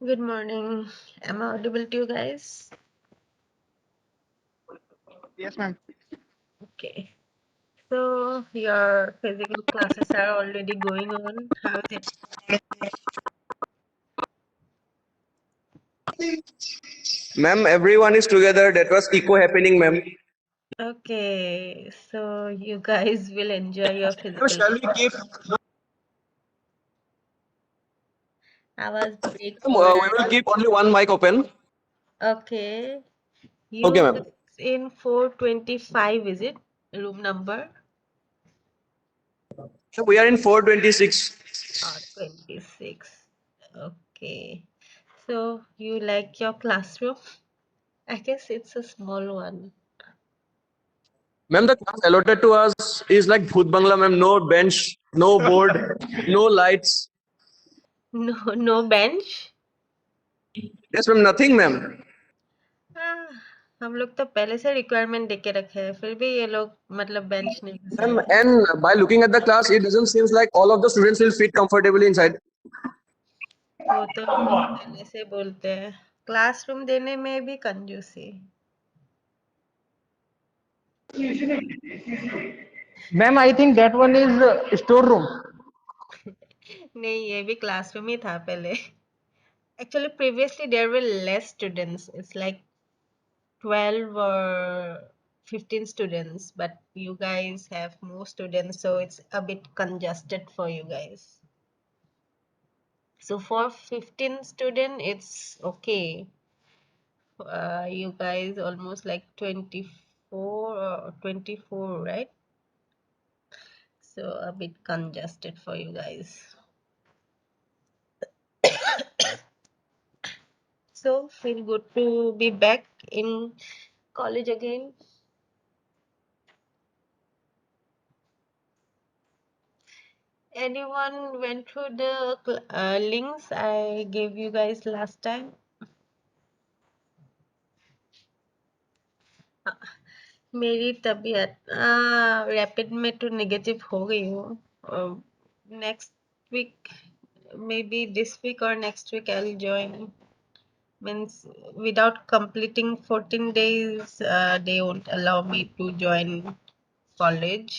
Good morning. Am I audible to you guys? Yes, ma'am. Okay. So your physical classes are already going on. How is it? Ma'am, everyone is together. That was eco happening, ma'am. Okay. So you guys will enjoy your Ma'am, physical shall we class. keep? I was break Ma'am, for we will keep only one mic open. okay. Okay, You ma'am. guys in 425, is it? Room number? So we are in 426. 26. Okay. So you like your classroom? I guess it's a small one. Ma'am, the class allotted to us is like Bhoot Bangla, ma'am. No bench, no board, no lights. No bench? Yes, ma'am. Nothing, ma'am. हाँ, हम लोग तो पहले से requirement देके रखे हैं फिर भी ये लोग मतलब बेंच नहीं Ma'am, घुसाएंगे and by looking at the class, it doesn't seem like all of the students will fit comfortably inside. वो तो हम लोग पहले से बोलते हैं क्लासरूम देने में भी कंजूसी Ma'am, I think that one is storeroom. नहीं ये भी क्लासरूम ही था पहले actually previously there were less students it's like 12 or 15 students but you guys have more students so it's a bit congested for you guys so for 15 student it's okay you guys almost like 24 or 24, right? So a bit congested for you guys. So feel good to be back in college again. Anyone went through the links I gave you guys last time? मेरी तबीयत rapid में तो negative हो गई हूँ next week maybe this week or next week I'll join means without completing 14 days they won't allow me to join college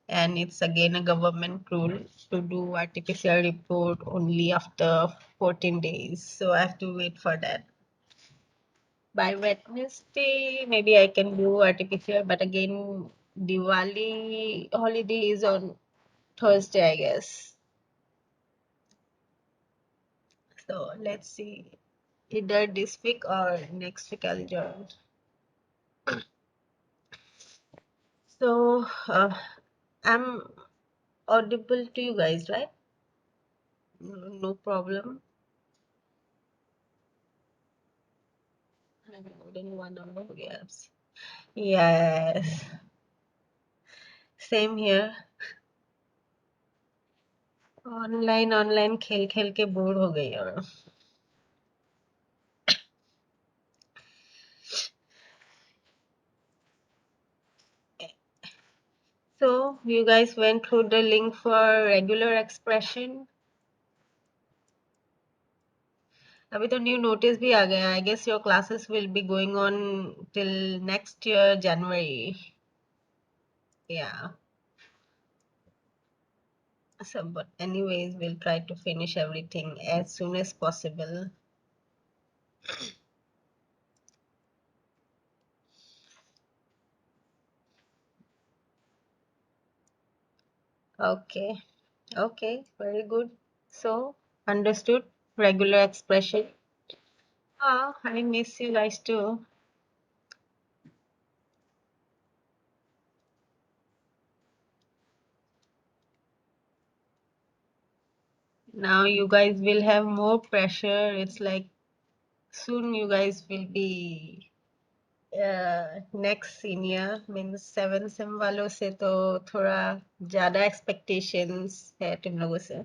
and it's again a government rule to do RT-PCR report only after 14 days so I have to wait for that by Wednesday maybe I can do RT-PCR but again Diwali holiday is on Thursday I guess so let's see either this week or next week I'll join so I'm audible to you guys, right? No problem. I'm holding one of the gaps. Yes, same here. Online खेल खेल के bore हो गई हूँ So you guys went through the link for regular expression. अभी तो new notice भी आ गया I guess your classes will be going on till next year January. Yeah. So but anyways we'll try to finish everything as soon as possible. Okay. Okay, very good. So, understood. Regular expression. Ah, I miss you guys too. Now you guys will have more pressure. It's like soon you guys will be next senior means 7 sem वालों से तो थोड़ा ज़्यादा expectations है तुम लोगों से.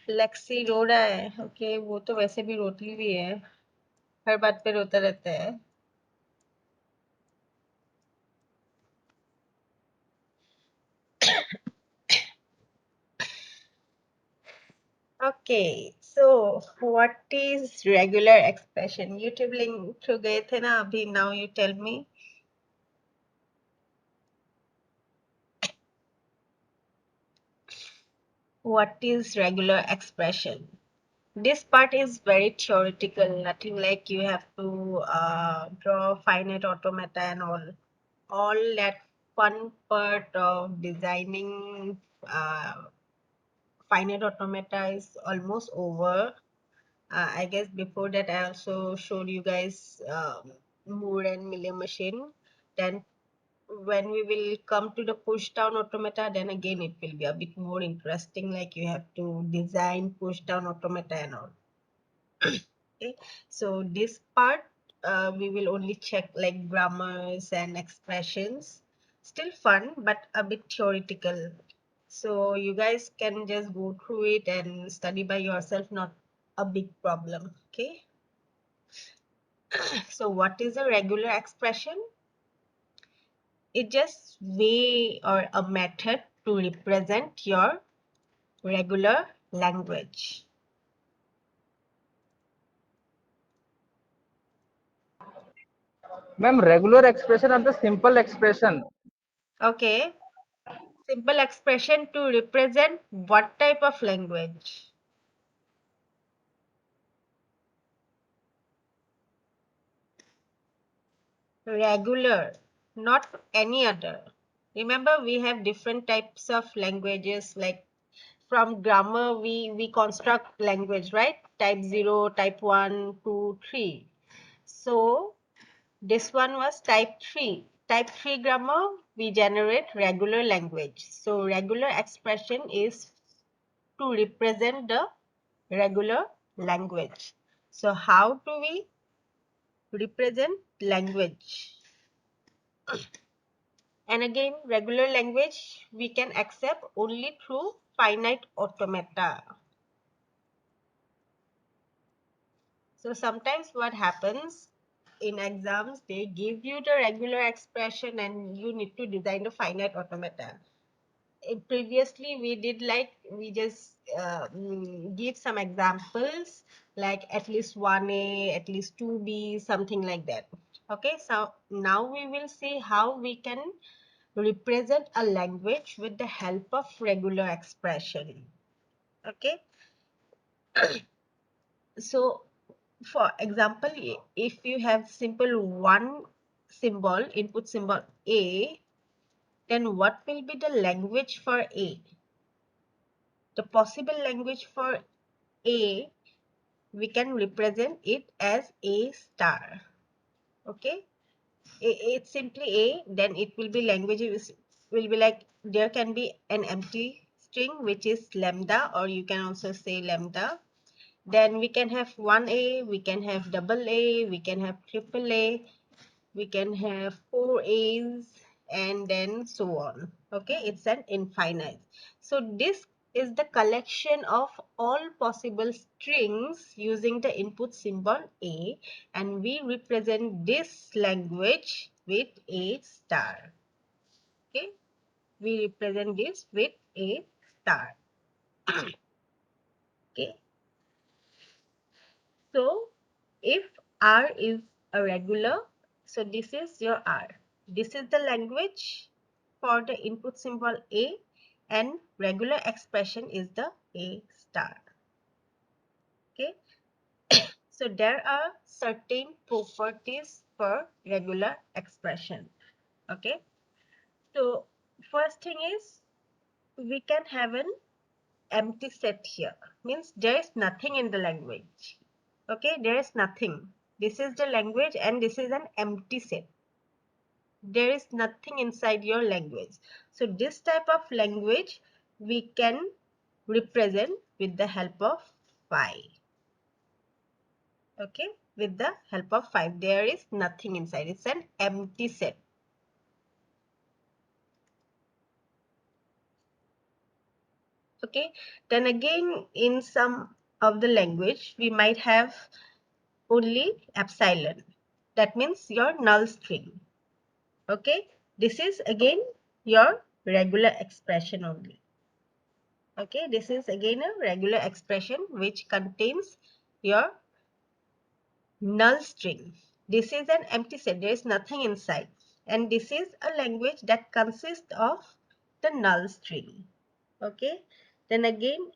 Lexi रो रहा है. Okay, वो तो वैसे भी रोती भी है. हर बात पे रोता रहता है. Okay, so what is regular expression? YouTube link to गए थे ना अभी, now you tell me. What is regular expression? This part is very theoretical, nothing like you have to draw finite automata and all that fun part of designing finite automata is almost over. I guess before that I also showed you guys Moore and Miller machine. Then when we will come to the push down automata, then again it will be a bit more interesting, like you have to design push down automata and all. Okay, so this part we will only check like grammars and expressions. Still fun, but a bit theoretical. So you guys can just go through it and study by yourself, not a big problem. Okay, so what is a regular expression? It's just way or a method to represent your regular language. Ma'am, regular expression are the simple expression. Okay, simple expression to represent what type of language? Regular, not any other. Remember, we have different types of languages, like from grammar we construct language, right? Type 0, type 1, 2, 3. So this one was type 3. Type 3 grammar, we generate regular language. So regular expression is to represent the regular language. So how do we represent language? And again, regular language we can accept only through finite automata. So sometimes what happens in exams, they give you the regular expression and you need to design the finite automata. Previously we did like, we just give some examples like at least 1A, at least 2B, something like that. Okay, so now we will see how we can represent a language with the help of regular expression. Okay, so for example, if you have simple one symbol, input symbol A, then what will be the language for A? The possible language for A, we can represent it as A star. Okay, it's simply A, then it will be language will be like, there can be an empty string which is lambda, or you can also say lambda. Then we can have 1A, we can have double A, we can have triple A, we can have 4 A's, and then so on. Okay, it's an infinite. So this is the collection of all possible strings using the input symbol A, and we represent this language with A star. Okay, we represent this with A star. Okay, so if R is a regular, so this is your R. This is the language for the input symbol A, and regular expression is the A star. Okay, so there are certain properties for regular expression. Okay, so first thing is, we can have an empty set here, means there is nothing in the language. Okay, there is nothing. This is the language and this is an empty set. There is nothing inside your language. So this type of language we can represent with the help of phi. Okay, with the help of phi. There is nothing inside. It's an empty set. Okay, then again, in some of the language we might have only epsilon. That means your null string. Okay, this is again your regular expression only. Okay, this is again a regular expression which contains your null string. This is an empty set, there is nothing inside. And this is a language that consists of the null string. Okay, then again,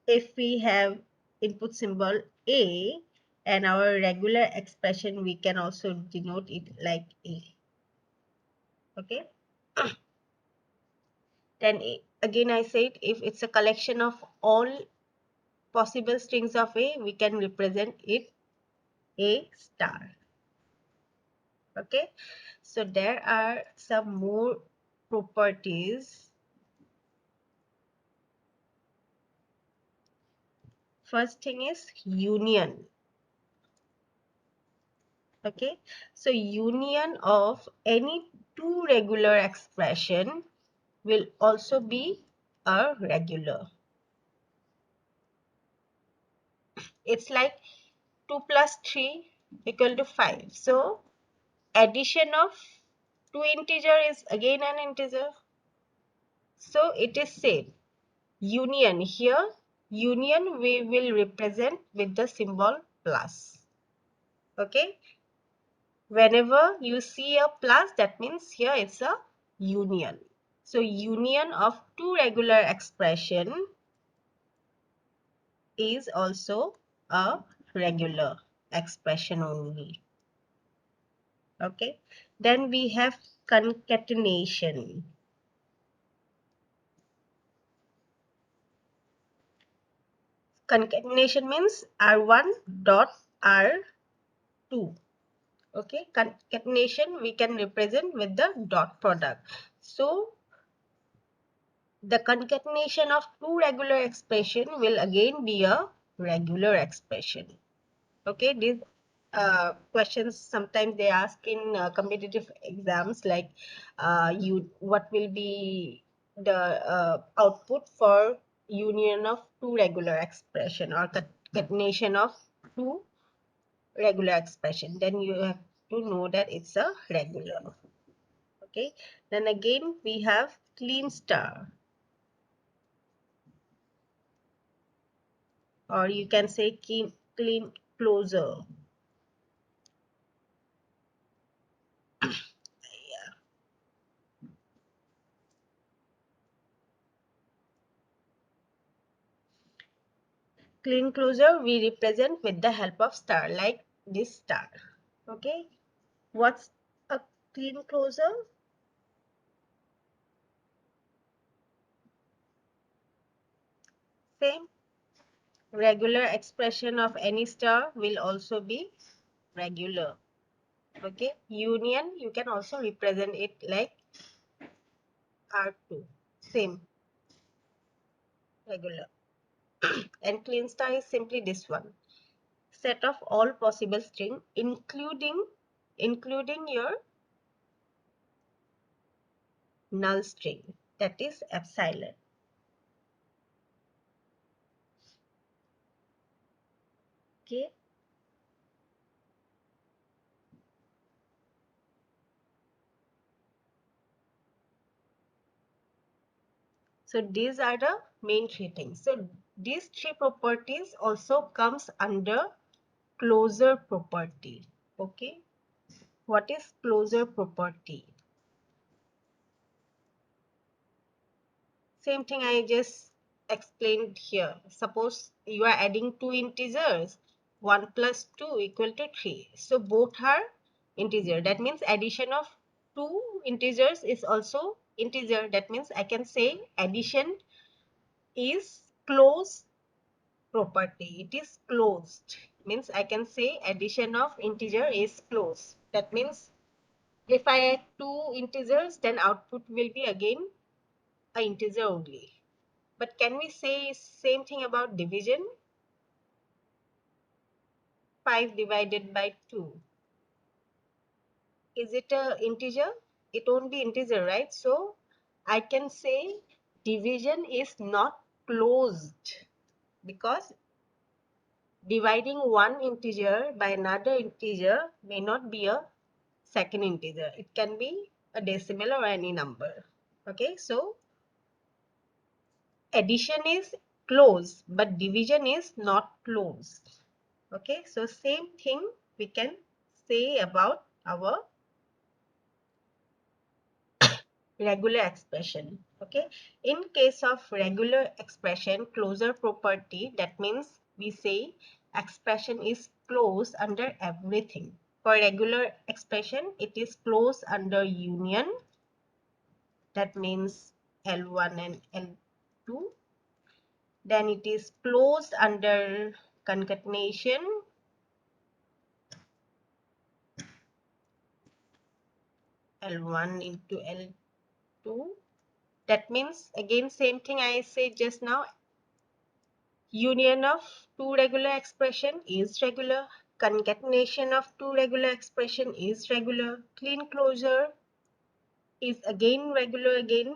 if we have input symbol A and our regular expression, we can also denote it like A. Okay. Then again I said, if it's a collection of all possible strings of A, we can represent it A star. Okay, so there are some more properties. First thing is union. Okay, so union of any two regular expression will also be a regular. It's like 2 plus 3 equal to 5. So addition of two integer is again an integer. So it is same. Union, here union we will represent with the symbol plus. Okay, whenever you see a plus, that means here it's a union. So union of two regular expression is also a regular expression only. Okay, then we have concatenation. Concatenation means R1 dot R2. Okay, concatenation we can represent with the dot product. So the concatenation of two regular expression will again be a regular expression. Okay, these questions sometimes they ask in competitive exams, like what will be the output for union of two regular expression or concatenation of two regular expression. Then you have to know that it's a regular. Okay, then again we have clean star, or you can say clean closer. Clean closer we represent with the help of star, like this star. Okay, what's a clean closer? Same, regular expression of any star will also be regular. Okay, union you can also represent it like R2, same, regular. And clean star is simply this one, set of all possible string including your null string, that is epsilon. Okay, so these are the main three things. So these three properties also comes under closure property. Okay, what is closure property? Same thing I just explained here. Suppose you are adding two integers, 1 plus 2 equal to 3. So both are integer. That means addition of two integers is also integer. That means I can say addition is closed property. It is closed. Means I can say addition of integer is closed. That means if I add two integers, then output will be again a integer only. But can we say same thing about division? 5 divided by 2. Is it a integer? It won't be integer, right? So I can say division is not closed, because dividing one integer by another integer may not be a second integer. It can be a decimal or any number. Okay, so addition is close, but division is not closed. Okay, so same thing we can say about our regular expression. Okay, in case of regular expression, closure property, that means we say expression is closed under everything. For regular expression, it is closed under union, that means L1 and L2. Then it is closed under concatenation, L1 into L2. That means again same thing I said just now, union of two regular expression is regular, concatenation of two regular expression is regular, clean closure is again regular again,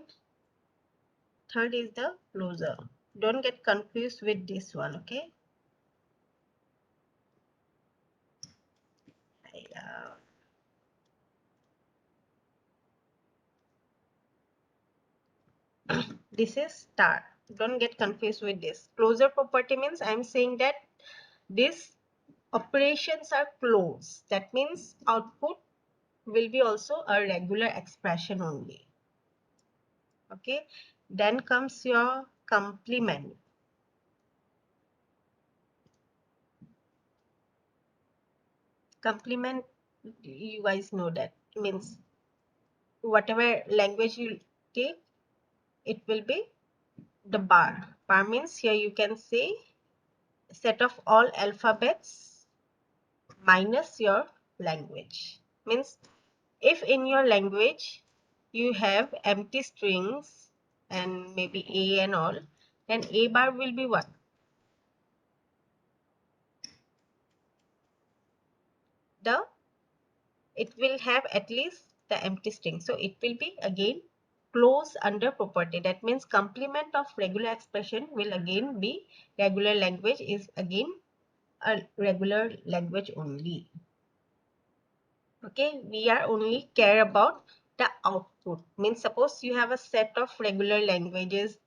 third is the closure. Don't get confused with this one, okay? This is star. Don't get confused with this. Closure property means I'm saying that these operations are closed. That means output will be also a regular expression only. Okay. Then comes your complement. Complement, you guys know that means whatever language you take, it will be the bar. Bar means here you can say set of all alphabets minus your language. Means if in your language you have empty strings and maybe A and all, then A bar will be what? It will have at least the empty string. So it will be again close under property. That means complement of regular expression will again be regular language is again a regular language only. Okay, we are only care about the output. Means suppose you have a set of regular languages,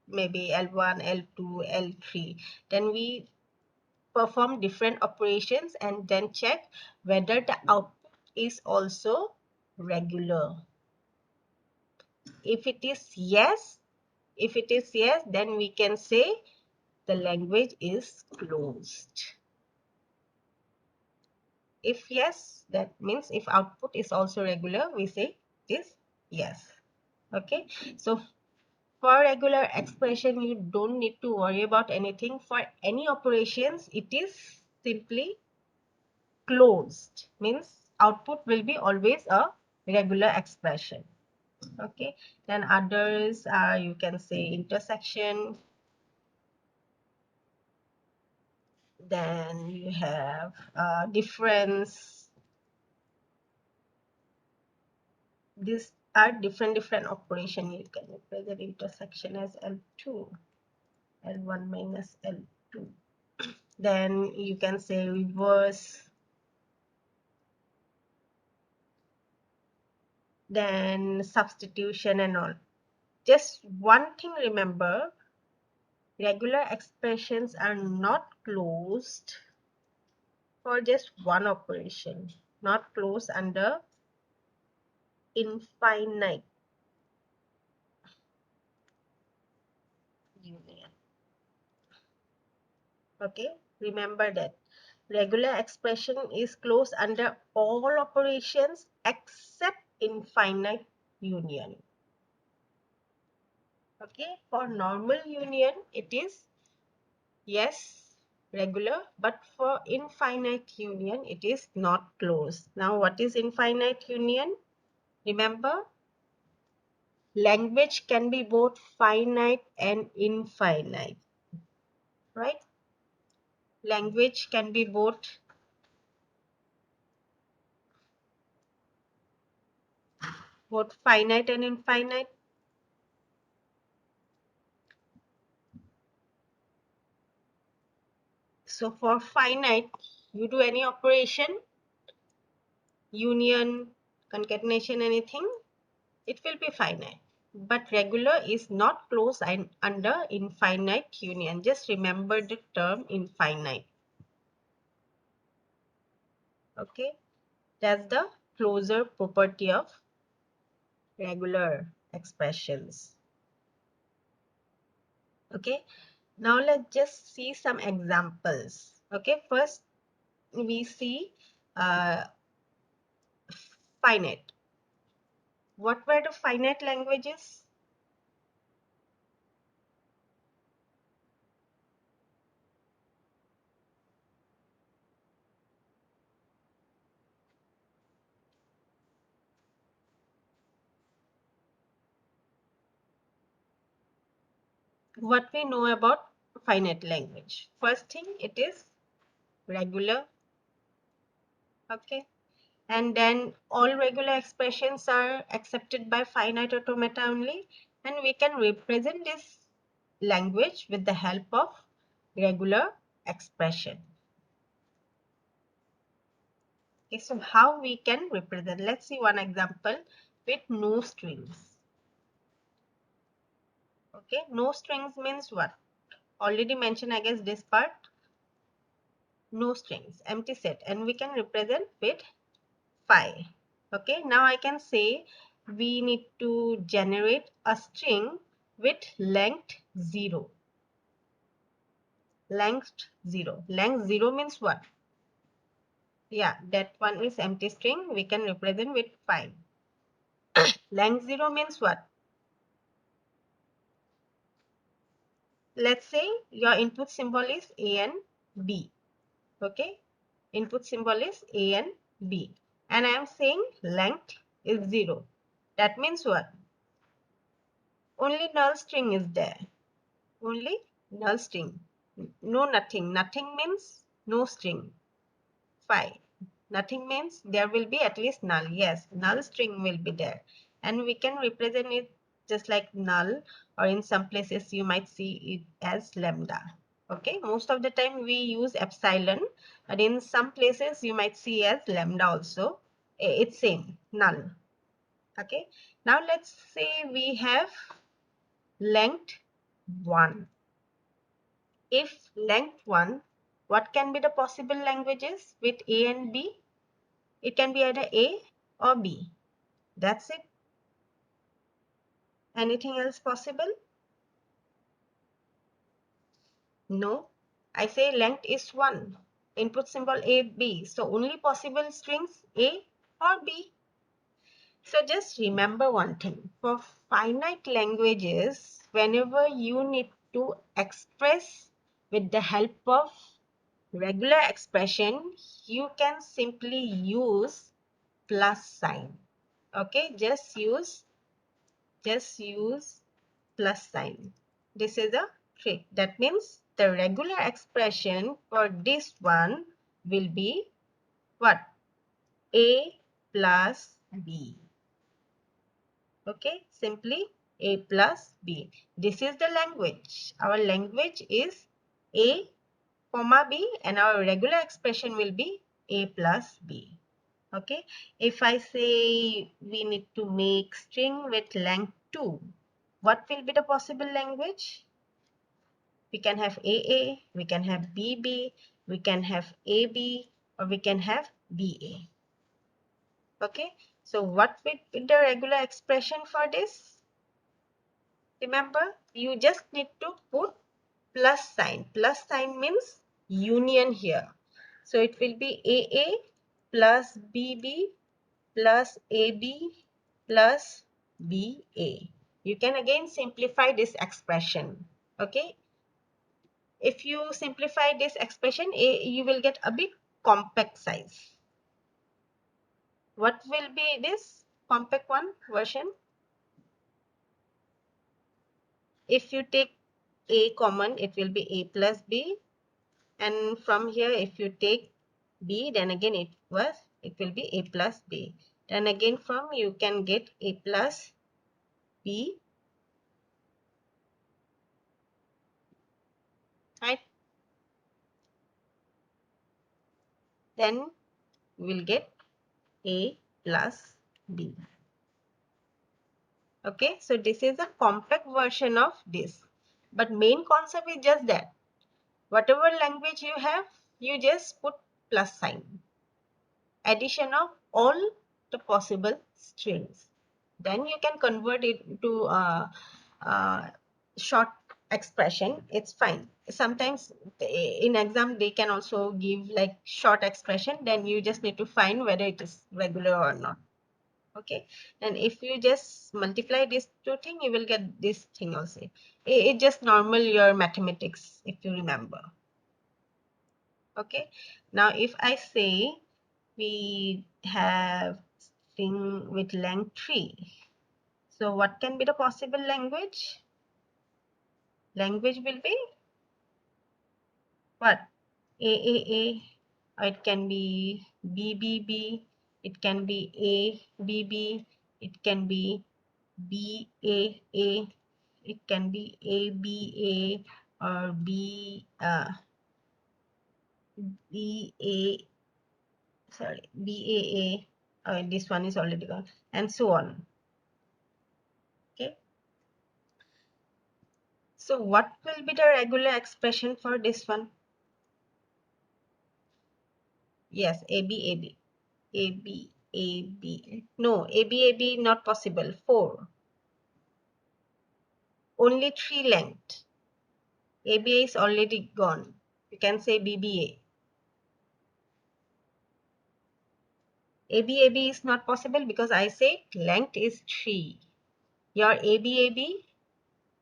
maybe L1, L2, L3, then we perform different operations and then check whether the output is also regular. If it is yes, then we can say the language is closed. If yes, that means if output is also regular, we say it is yes. Okay, so for regular expression, you don't need to worry about anything. For any operations, it is simply closed. Means output will be always a regular expression. Okay, then others are, you can say intersection. Then you have difference. These are different operation. You can represent intersection as L2, L1 minus L2. Then you can say reverse. Then substitution and all. Just one thing remember, regular expressions are not closed for just one operation, not closed under infinite union. Okay, remember that regular expression is closed under all operations except infinite union. Okay, for normal union it is yes regular, but for infinite union it is not closed. Now what is infinite union? Remember, language can be both finite and infinite, right? Language can be both finite and infinite. So for finite, you do any operation, union, concatenation, anything, it will be finite. but regular is not closed under infinite union. Just remember the term infinite. Okay, that's the closure property of regular expressions. Okay, now let's just see some examples. Okay, first we see finite. What were the finite languages? What we know about finite language? First thing, it is regular. Okay, and then all regular expressions are accepted by finite automata only, and we can represent this language with the help of regular expression. Okay, so how we can represent? Let's see one example with no strings. Okay, no strings means what? Already mentioned, I guess, this part. No strings, empty set, and we can represent with phi. Okay, now I can say we need to generate a string with length 0. Length 0. Length 0 means what? Yeah, that one is empty string. We can represent with phi. Length 0 means what? Let's say your input symbol is A and B. Okay, input symbol is A and B. And I am saying length is 0. That means what? Only null string is there. Only null string. No nothing. Nothing means no string. Phi. Nothing means there will be at least null. Yes, null string will be there. And we can represent it just like null, or in some places you might see it as lambda. Okay, most of the time we use epsilon, but in some places you might see as lambda also. It's same, null. Okay, now let's say we have length 1. If length 1, what can be the possible languages with A and B? It can be either A or B. That's it. Anything else possible? No. I say length is 1. Input symbol A, B. So only possible strings A or B. So just remember one thing. For finite languages, whenever you need to express with the help of regular expression, you can simply use plus sign. Okay, just use plus sign. This is a trick. That means the regular expression for this one will be what? A plus B. Okay, simply A plus B. This is the language. Our language is A comma B, and our regular expression will be A plus B. Okay, if I say we need to make string with length 2, what will be the possible language? We can have AA, we can have BB, we can have AB, or we can have BA. Okay, so what will be the regular expression for this? Remember, you just need to put plus sign. Plus sign means union here. So it will be AA plus BB plus AB plus BA. You can again simplify this expression. Okay. If you simplify this expression, you will get a bit compact size. What will be this compact one version? If you take A common, it will be A plus B. And from here, if you take B, then again it will be A plus B. Then again from you can get A plus B. Right? Then we'll get A plus B. Okay, so this is a compact version of this, but main concept is just that whatever language you have, you just put plus sign, addition of all the possible strings, then you can convert it to a short expression. It's fine. Sometimes in exam they can also give like short expression, then you just need to find whether it is regular or not. Okay, and if you just multiply these two things, you will get this thing also. It just normal your mathematics, if you remember. Okay, now if I say we have string with length 3, so what can be the possible language? Language will be what? A, or it can be B, it can be A, B, it can be B, A, it can be A, or B, sorry, BAA, this one is already gone, and so on. Okay. So what will be the regular expression for this one? Yes, AB. No, AB, not possible. 4. Only 3 length. ABA is already gone. You can say BBA. ABAB is not possible because I said length is 3. Your ABAB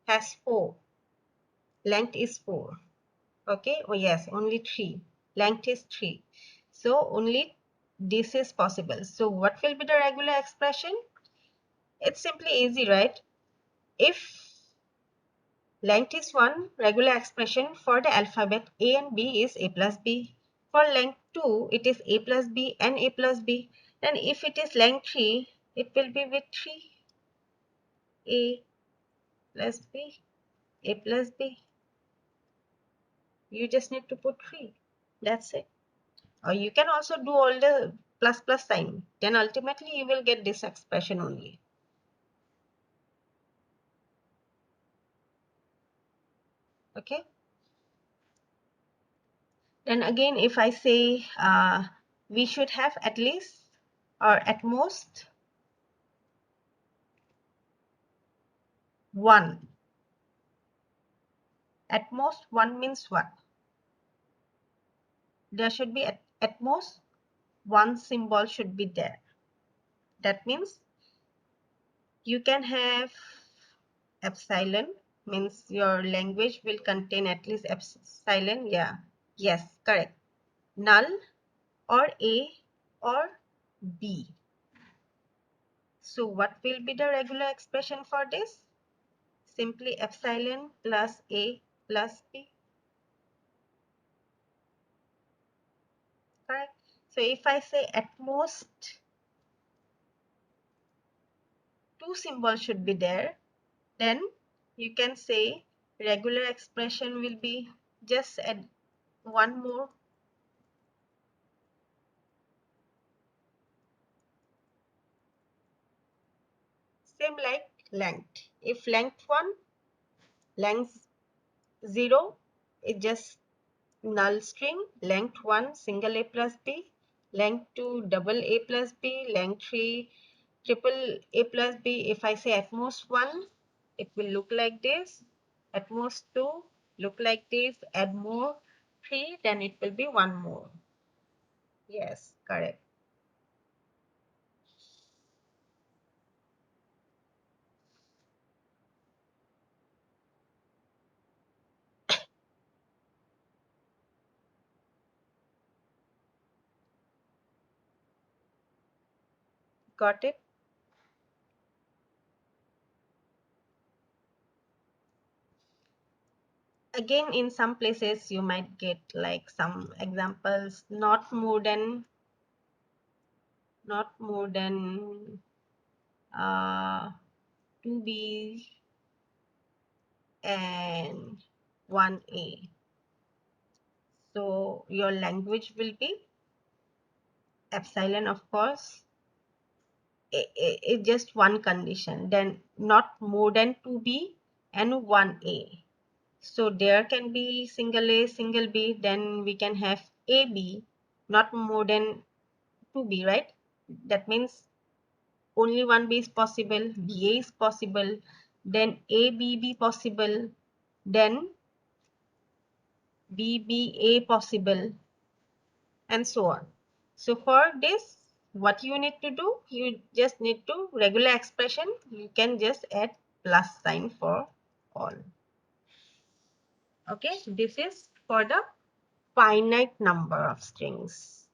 has 4. Length is 4. Okay. Oh yes, only 3. Length is 3. So only this is possible. So what will be the regular expression? It's simply easy, right? If length is 1, regular expression for the alphabet A and B is A plus B. For length 2, it is A plus B and A plus B. Then if it is length 3, it will be with 3. A plus B, A plus B. You just need to put 3. That's it. Or you can also do all the plus sign. Then ultimately you will get this expression only. Okay. Then again, if I say we should have at least or at most 1. At most 1 means what? There should be at most 1 symbol should be there. That means you can have epsilon, means your language will contain at least epsilon. Yeah. Yes, correct. Null or A or B. So what will be the regular expression for this? Simply epsilon plus A plus B. Correct. So if I say at most 2 symbols should be there, then you can say regular expression will be just add 1 more. Same like length. If length 1, length 0 is just null string, length 1 single A plus B, length 2 double A plus B, length 3 triple A plus B. If I say at most 1, it will look like this. At most 2, look like this. Add more 3, then it will be 1 more. Yes, correct. Got it? Again, in some places you might get like some examples, not more than 2B and 1A. So your language will be epsilon, of course, is just one condition, then not more than 2b and 1a. So there can be single a, single b, then we can have ab, not more than 2b, right? That means only 1b is possible, ba is possible, then abb possible, then bba possible, and so on. So for this, what you need to do, you just need to regular expression, you can just add plus sign for all. Okay, this is for the finite number of strings.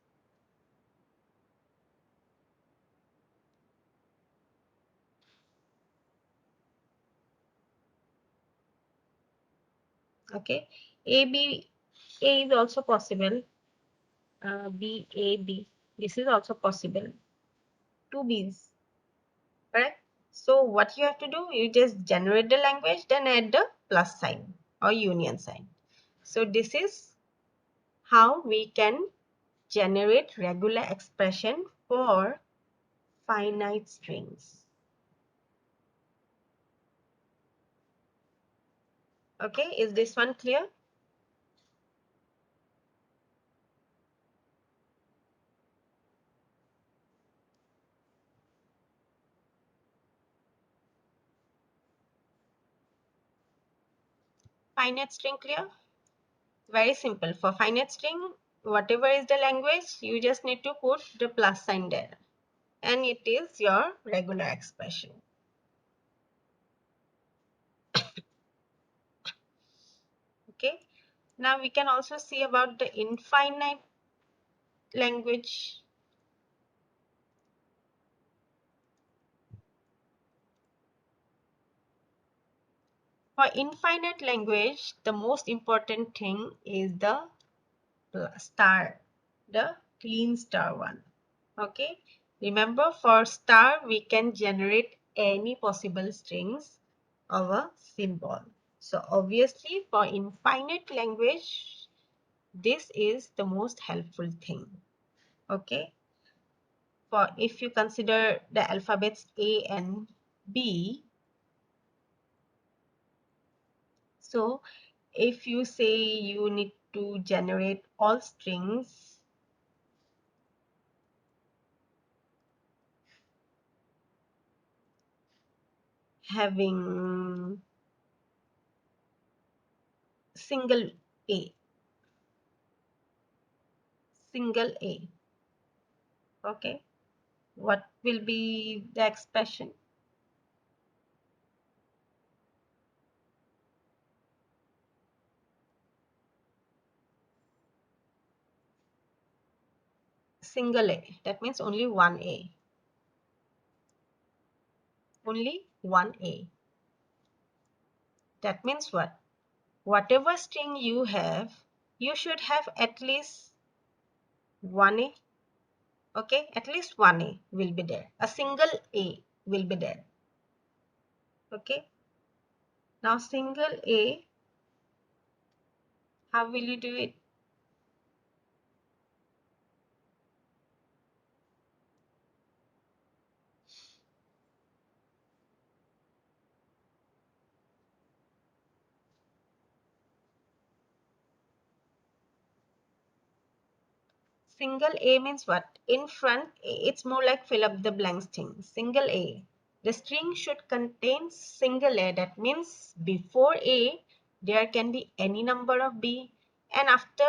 Okay, a is also possible, b, this is also possible, two b's, correct? So what you have to do, you just generate the language, then add the plus sign or union sign. So this is how we can generate regular expression for finite strings. Okay, is this one clear? Finite string clear? Very simple. For finite string, whatever is the language, you just need to put the plus sign there, and it is your regular expression. Okay, now we can also see about the infinite language. For infinite language, the most important thing is the star, the clean star one. Okay, remember, for star we can generate any possible strings of a symbol. So obviously for infinite language, this is the most helpful thing. Okay, for if you consider the alphabets A and B, so if you say you need to generate all strings having single A, single A, okay, what will be the expression? Single A, that means only one A, only one A. That means what? Whatever string you have, you should have at least one A. Okay, at least one A will be there. A single A will be there. Okay, now single A, how will you do it? Single A means what? In front, it's more like fill up the blanks thing. Single A. The string should contain single A. That means before A, there can be any number of B. And after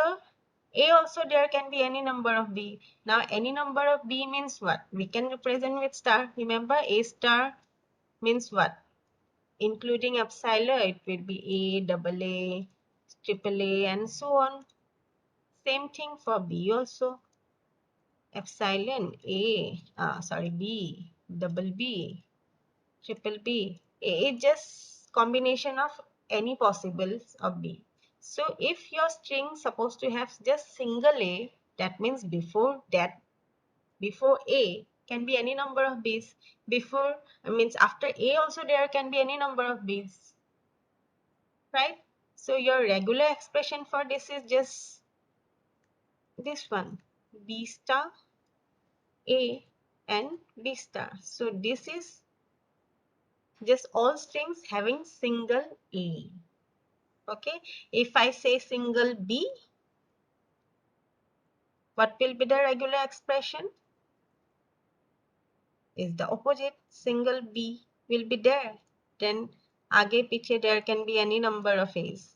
A also, there can be any number of B. Now, any number of B means what? We can represent with star. Remember, A star means what? Including epsilon, it will be A, double A, triple A, and so on. Same thing for B also. Epsilon A, B, double B, triple B. A is just combination of any possibles of B. So if your string supposed to have just single A, that means before A can be any number of B's. Before means after A also there can be any number of B's. Right? So your regular expression for this is just this one, B star A and B star. So this is just all strings having single A. Okay, if I say single B, what will be the regular expression? Is the opposite, single B will be there. Then आगे पीछे there can be any number of A's.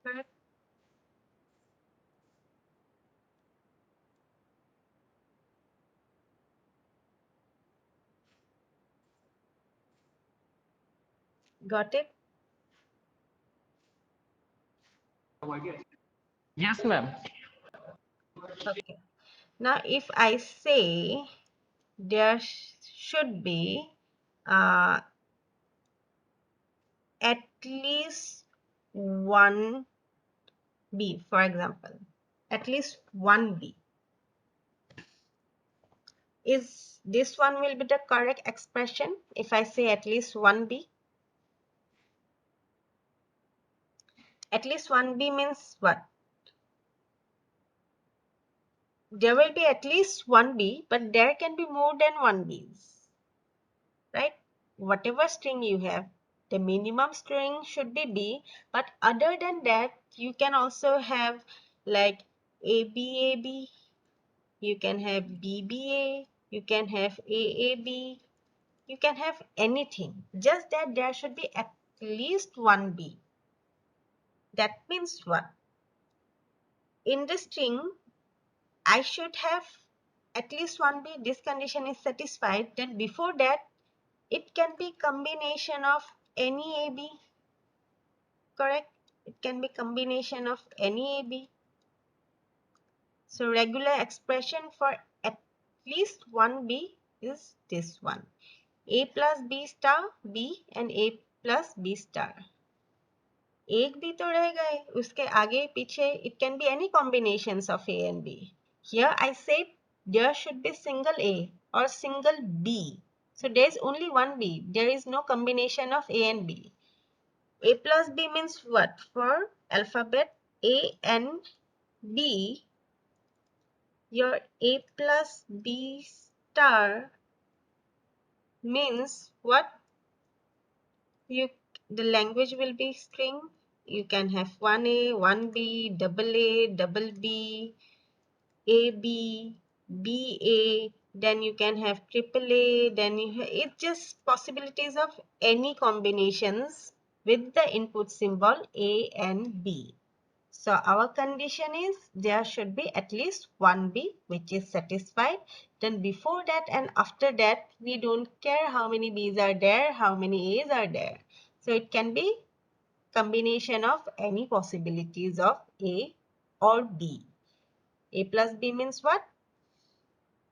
Correct? Got it? Yes, ma'am. Okay. Now if I say there should be at least one B, for example, at least one B. Is this one will be the correct expression if I say at least one B? At least one B means what? There will be at least one B, but there can be more than one B's, right? Whatever string you have, the minimum string should be B, but other than that, you can also have like ABAB, you can have BBA, you can have AAB, you can have anything. Just that there should be at least one B. That means what? In the string, I should have at least one B. This condition is satisfied. Then before that, it can be combination of any AB. Correct? It can be combination of any AB. So regular expression for at least one B is this one. A plus B star B and A plus B star. एक भी तो रह गए उसके आगे पीछे it can be any combinations of A and B. Here I said there should be single A or single B. So there is only one B. There is no combination of A and B. A plus B means what? For alphabet A and B, your A plus B star means what? You the language will be string. You can have 1A, 1B, double A, double B, AB, BA, then you can have triple A, then it's just possibilities of any combinations with the input symbol A and B. So our condition is there should be at least one B which is satisfied. Then before that and after that, we don't care how many B's are there, how many A's are there. So it can be combination of any possibilities of A or B. A plus B means what?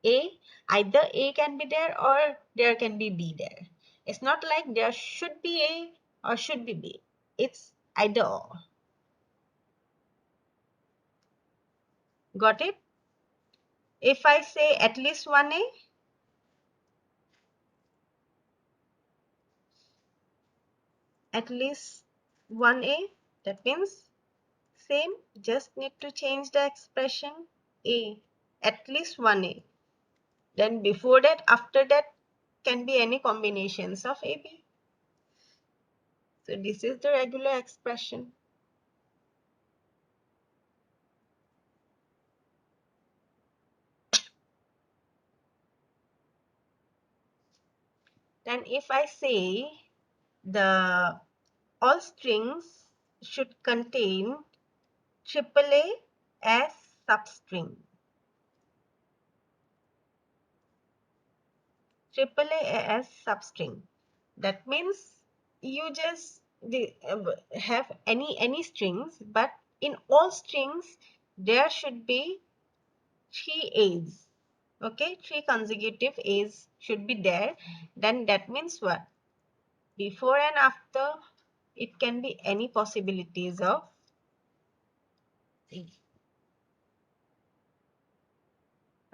A, either A can be there or there can be B there. It's not like there should be A or should be B. It's either or. Got it? If I say at least one A, at least one A, that means same, just need to change the expression A, at least one A. Then before that, after that can be any combinations of AB. So this is the regular expression. Then if I say the all strings should contain AAA as substring. AAA as substring. That means you just have any strings, but in all strings there should be three A's. Okay, three consecutive A's should be there. Then that means what? Before and after, it can be any possibilities of C.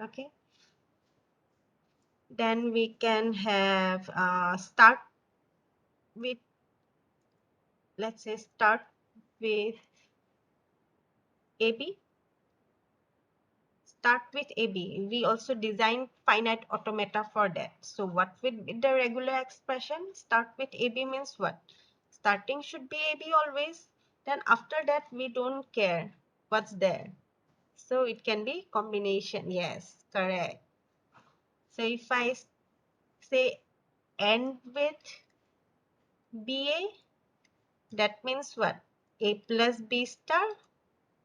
Okay. Then we can have start with, let's say start with AB. Start with AB. We also design finite automata for that. So what will be the regular expression? Start with AB means what? Starting should be AB always. Then after that, we don't care what's there. So it can be combination. Yes, correct. So if I say end with BA, that means what? A plus B star,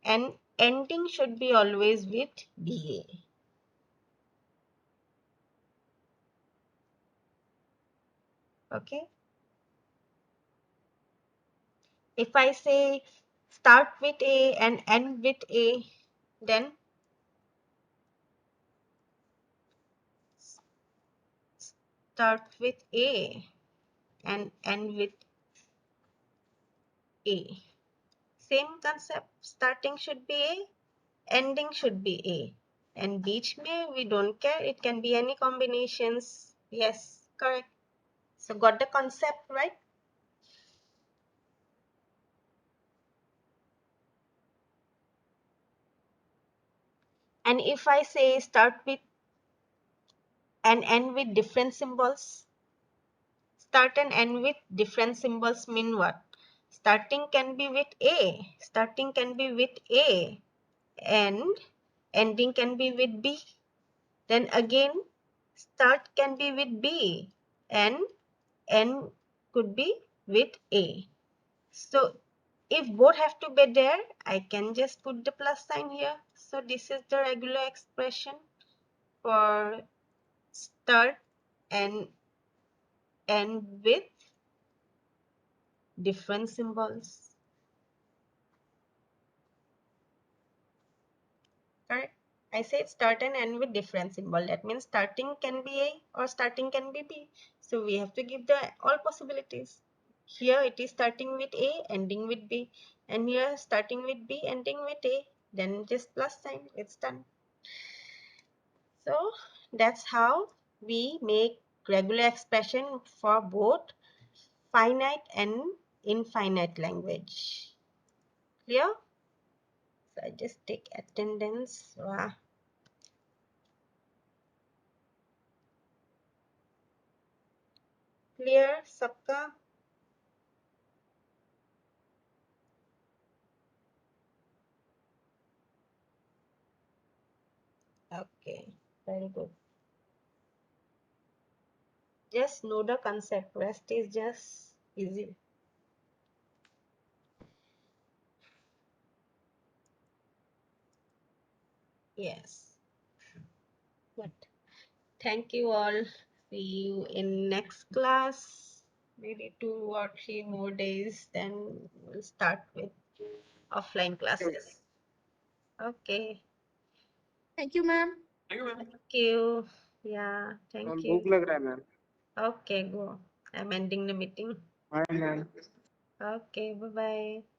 and ending should be always with BA. Okay. If I say start with A and end with A, then start with A and end with A. Same concept. Starting should be A, ending should be A. And beach mein, we don't care. It can be any combinations. Yes, correct. So got the concept right? And if I say start with and end with different symbols, start and end with different symbols mean what? Starting can be with A, starting can be with A, and ending can be with B. Then again, start can be with B, and end could be with A. So if both have to be there, I can just put the plus sign here. So this is the regular expression for start and end with different symbols. Correct? I said start and end with different symbol. That means starting can be A or starting can be B. So we have to give the all possibilities. Here it is starting with A, ending with B. And here starting with B, ending with A. Then just plus sign. It's done. So that's how we make regular expression for both finite and infinite language. Clear? So I just take attendance. Wow. Clear, सबका? Okay, very good. Just know the concept. Rest is just easy. Yes. Good. Thank you all. See you in next class. Maybe 2 or 3 more days. Then we'll start with offline classes. Okay. Thank you, ma'am. Thank you. Yeah. Thank भूख you. लग रहा है ma'am. Okay. Go. I'm ending the meeting. Bye ma'am. Okay. Bye bye.